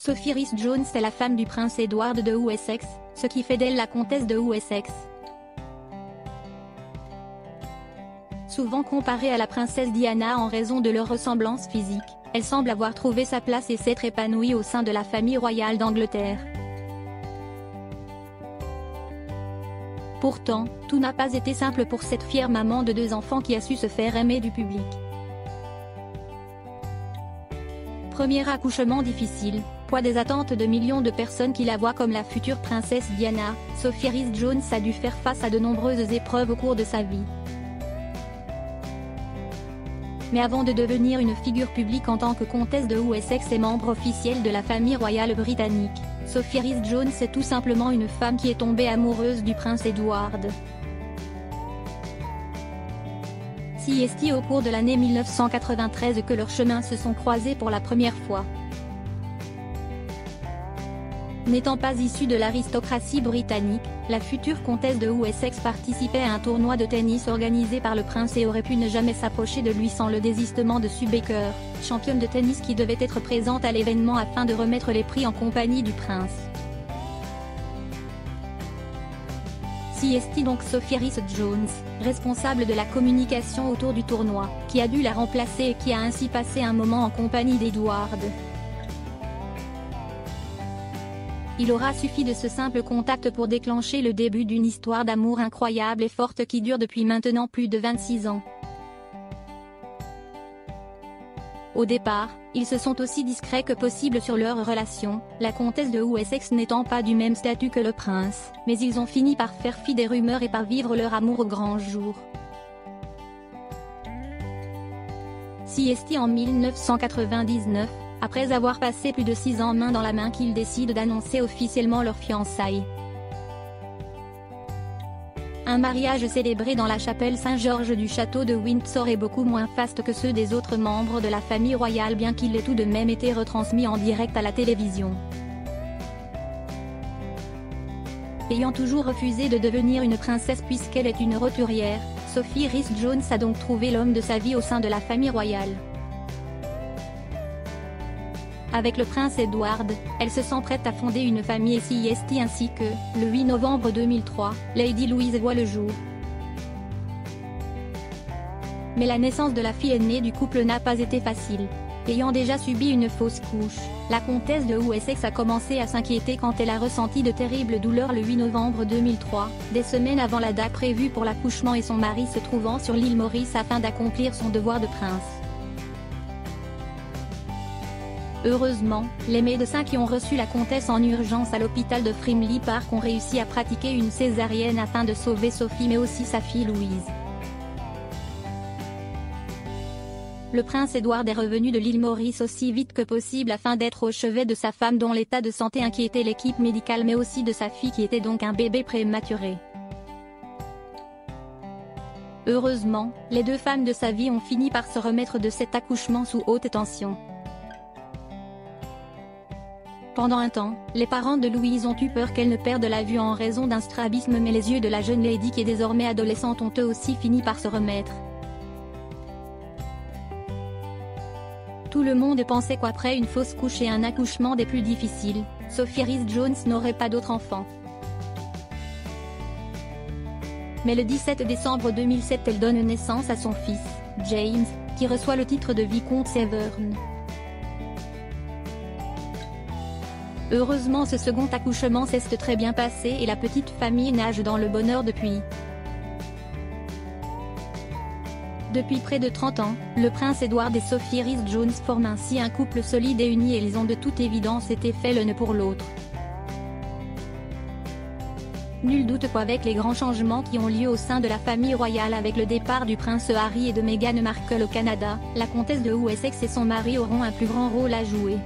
Sophie Rhys-Jones est la femme du prince Edward de Wessex, ce qui fait d'elle la comtesse de Wessex. Souvent comparée à la princesse Diana en raison de leur ressemblance physique, elle semble avoir trouvé sa place et s'être épanouie au sein de la famille royale d'Angleterre. Pourtant, tout n'a pas été simple pour cette fière maman de 2 enfants qui a su se faire aimer du public. Premier accouchement difficile, poids des attentes de millions de personnes qui la voient comme la future princesse Diana, Sophie Rhys-Jones a dû faire face à de nombreuses épreuves au cours de sa vie. Mais avant de devenir une figure publique en tant que comtesse de Wessex et membre officiel de la famille royale britannique, Sophie Rhys-Jones est tout simplement une femme qui est tombée amoureuse du prince Edward. C'est au cours de l'année 1993 que leurs chemins se sont croisés pour la première fois. N'étant pas issue de l'aristocratie britannique, la future comtesse de Wessex participait à un tournoi de tennis organisé par le prince et aurait pu ne jamais s'approcher de lui sans le désistement de Sue Baker, championne de tennis qui devait être présente à l'événement afin de remettre les prix en compagnie du prince. C'est donc Sophie Rhys-Jones, responsable de la communication autour du tournoi, qui a dû la remplacer et qui a ainsi passé un moment en compagnie d'Edward. Il aura suffi de ce simple contact pour déclencher le début d'une histoire d'amour incroyable et forte qui dure depuis maintenant plus de 26 ans. Au départ, ils se sont aussi discrets que possible sur leur relation, la comtesse de Wessex n'étant pas du même statut que le prince, mais ils ont fini par faire fi des rumeurs et par vivre leur amour au grand jour. C'est en 1999, après avoir passé plus de 6 ans main dans la main qu'ils décident d'annoncer officiellement leurs fiançailles. Un mariage célébré dans la chapelle Saint-Georges du château de Windsor est beaucoup moins faste que ceux des autres membres de la famille royale bien qu'il ait tout de même été retransmis en direct à la télévision. Ayant toujours refusé de devenir une princesse puisqu'elle est une roturière, Sophie Rhys-Jones a donc trouvé l'homme de sa vie au sein de la famille royale. Avec le prince Edward, elle se sent prête à fonder une famille et ainsi que, le 8 novembre 2003, Lady Louise voit le jour. Mais la naissance de la fille aînée du couple n'a pas été facile. Ayant déjà subi une fausse couche, la comtesse de Wessex a commencé à s'inquiéter quand elle a ressenti de terribles douleurs le 8 novembre 2003, des semaines avant la date prévue pour l'accouchement et son mari se trouvant sur l'île Maurice afin d'accomplir son devoir de prince. Heureusement, les médecins qui ont reçu la comtesse en urgence à l'hôpital de Frimley Park ont réussi à pratiquer une césarienne afin de sauver Sophie mais aussi sa fille Louise. Le prince Edward est revenu de l'île Maurice aussi vite que possible afin d'être au chevet de sa femme dont l'état de santé inquiétait l'équipe médicale mais aussi de sa fille qui était donc un bébé prématuré. Heureusement, les 2 femmes de sa vie ont fini par se remettre de cet accouchement sous haute tension. Pendant un temps, les parents de Louise ont eu peur qu'elle ne perde la vue en raison d'un strabisme mais les yeux de la jeune lady qui est désormais adolescente ont eux aussi fini par se remettre. Tout le monde pensait qu'après une fausse couche et un accouchement des plus difficiles, Sophie Rhys-Jones n'aurait pas d'autre enfant. Mais le 17 décembre 2007 elle donne naissance à son fils, James, qui reçoit le titre de vicomte Severn. Heureusement ce second accouchement s'est très bien passé et la petite famille nage dans le bonheur depuis. Depuis près de 30 ans, le prince Edward et Sophie Rhys-Jones forment ainsi un couple solide et uni et ils ont de toute évidence été faits l'un pour l'autre. Nul doute qu'avec les grands changements qui ont lieu au sein de la famille royale avec le départ du prince Harry et de Meghan Markle au Canada, la comtesse de Wessex et son mari auront un plus grand rôle à jouer.